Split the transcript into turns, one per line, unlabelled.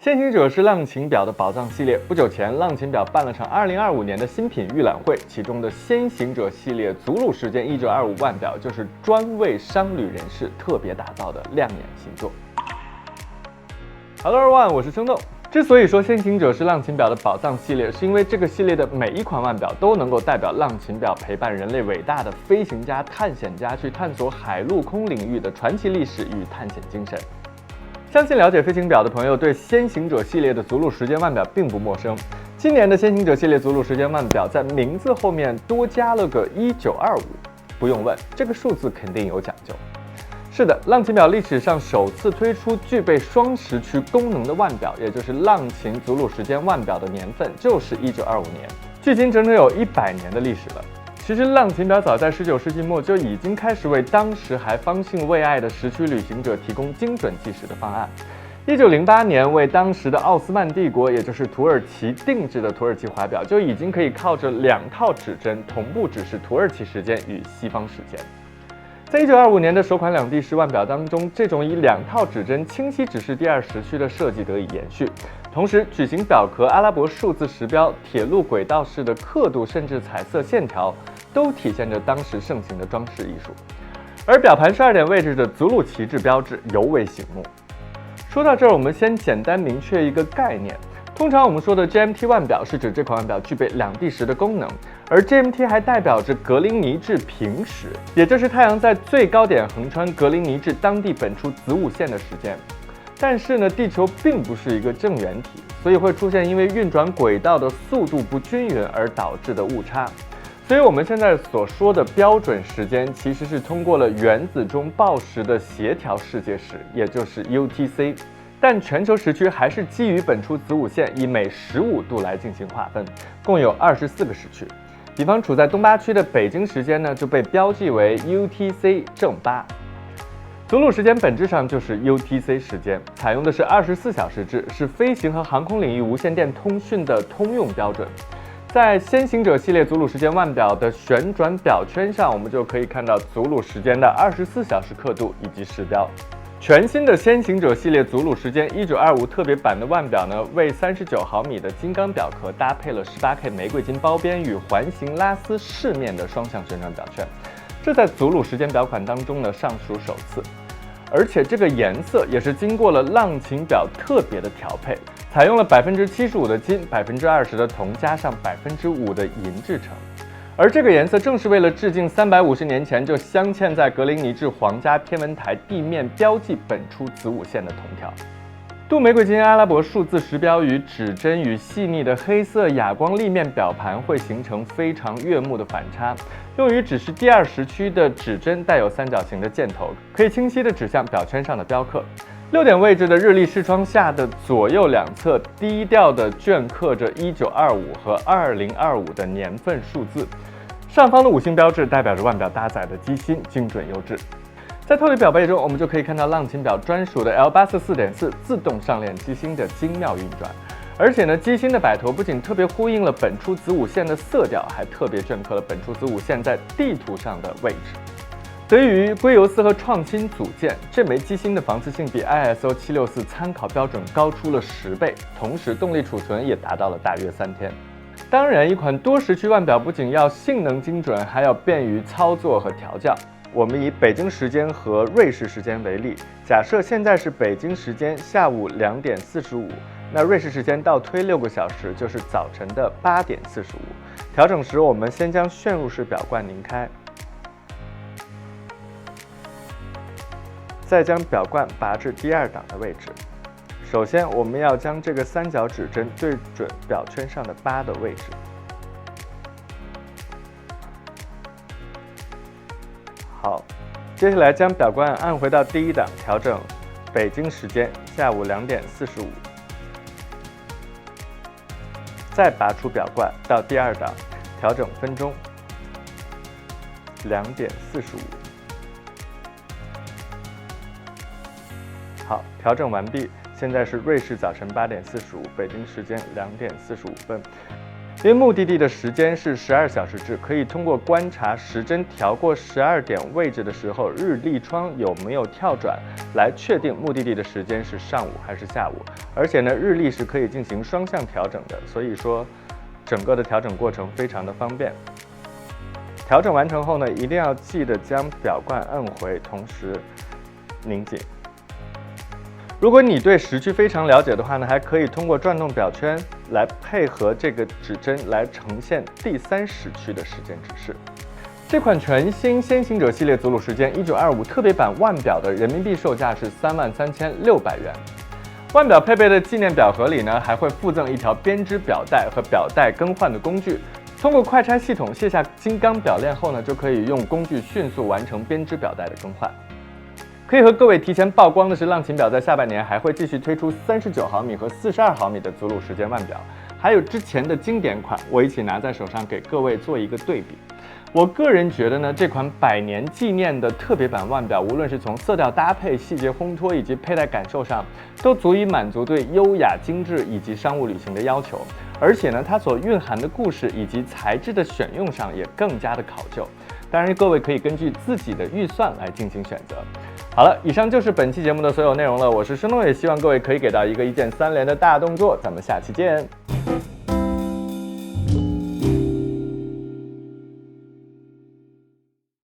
先行者是浪琴表的宝藏系列。不久前，浪琴表办了场2025年的新品预览会，其中的先行者系列祖鲁时间1925腕表就是专为商旅人士特别打造的亮眼新作。Hello everyone， 我是生动。之所以说先行者是浪琴表的宝藏系列，是因为这个系列的每一款腕表都能够代表浪琴表陪伴人类伟大的飞行家、探险家去探索海陆空领域的传奇历史与探险精神。相信了解飞行表的朋友对先行者系列的祖鲁时间腕表并不陌生。今年的先行者系列祖鲁时间腕表在名字后面多加了个1925，不用问，这个数字肯定有讲究。是的，浪琴表历史上首次推出具备双时区功能的腕表，也就是浪琴祖鲁时间腕表的年份就是1925年，距今整整有100年的历史了。其实浪琴表早在19世纪末就已经开始为当时还方兴未艾的时区旅行者提供精准计时的方案。1908年为当时的奥斯曼帝国，也就是土耳其定制的土耳其怀表，就已经可以靠着2套指针同步指示土耳其时间与西方时间。在1925年的首款2D式腕表当中，这种以2套指针清晰指示第2时区的设计得以延续。同时，矩形表壳、阿拉伯数字时标、铁路轨道式的刻度，甚至彩色线条，都体现着当时盛行的装饰艺术。而表盘12点位置的祖鲁旗帜标志尤为醒目。说到这儿，我们先简单明确一个概念。通常我们说的 GMT 腕表是指这款腕表具备2D时的功能，而 GMT 还代表着格林尼治平时，也就是太阳在最高点横穿格林尼治当地本初子午线的时间。但是呢，地球并不是一个正圆体，所以会出现因为运转轨道的速度不均匀而导致的误差。所以我们现在所说的标准时间，其实是通过了原子钟报时的协调世界时，也就是 UTC。但全球时区还是基于本初子午线以每15度来进行划分，共有24个时区。比方处在东八区的北京时间呢，就被标记为 UTC 正8。祖鲁时间本质上就是 UTC 时间，采用的是24小时制，是飞行和航空领域无线电通讯的通用标准。在先行者系列祖鲁时间腕表的旋转表圈上，我们就可以看到祖鲁时间的24小时刻度以及时标。全新的先行者系列祖鲁时间1925特别版的腕表呢，为39毫米的金刚表壳搭配了18K 玫瑰金包边与环形拉丝饰面的双向旋转表圈，这在祖鲁时间表款当中呢尚属首次。而且这个颜色也是经过了浪琴表特别的调配，采用了75%的金、20%的铜加上5%的银制成。而这个颜色正是为了致敬350年前就镶嵌在格林尼治皇家天文台地面标记本初子午线的铜条。镀玫瑰金阿拉伯数字时标与指针与细腻的黑色哑光立面表盘会形成非常悦目的反差。用于指示第2时区的指针带有三角形的箭头，可以清晰地指向表圈上的标刻。6点位置的日历视窗下的左右两侧低调地镌刻着1925和2025的年份数字。上方的5星标志代表着腕表搭载的机芯精准优质。在透底表背中，我们就可以看到浪琴表专属的 L84 4.4自动上链机芯的精妙运转。而且呢，机芯的摆头不仅特别呼应了本初子午线的色调，还特别镌刻了本初子午线在地图上的位置。得益于硅油丝和创新组件，这枚机芯的防刺性比 ISO 764参考标准高出了10倍，同时动力储存也达到了大约3天。当然，一款多时区腕表不仅要性能精准，还要便于操作和调教。我们以北京时间和瑞士时间为例，假设现在是北京时间下午2点45，那瑞士时间倒推6个小时，就是早晨的8点45。调整时，我们先将旋入式表冠拧开，再将表冠拔至第2档的位置。首先，我们要将这个三角指针对准表圈上的8的位置。好，接下来将表冠按回到第1档，调整北京时间下午2点45，再拔出表冠到第2档，调整分钟2点45。好，调整完毕。现在是瑞士早晨8点45，北京时间2点45分。因为目的地的时间是12小时制，可以通过观察时针调过12点位置的时候，日历窗有没有跳转，来确定目的地的时间是上午还是下午。而且呢，日历是可以进行双向调整的，所以说整个的调整过程非常的方便。调整完成后呢，一定要记得将表冠按回，同时拧紧。如果你对时区非常了解的话呢，还可以通过转动表圈来配合这个指针来呈现第3时区的时间指示。这款全新先行者系列祖鲁时间1925特别版腕表的人民币售价是33600元。腕表配备的纪念表盒里呢，还会附赠一条编织表带和表带更换的工具。通过快拆系统卸下金刚表链后呢，就可以用工具迅速完成编织表带的更换。可以和各位提前曝光的是，浪琴表在下半年还会继续推出39毫米和42毫米的祖鲁时间腕表，还有之前的经典款，我一起拿在手上给各位做一个对比。我个人觉得呢，这款100年纪念的特别版腕表，无论是从色调搭配、细节烘托以及佩戴感受上，都足以满足对优雅、精致以及商务旅行的要求。而且呢，它所蕴含的故事以及材质的选用上也更加的考究。当然，各位可以根据自己的预算来进行选择。好了，以上就是本期节目的所有内容了。我是申东，也希望各位可以给到一个1键3连的大动作。咱们下期见。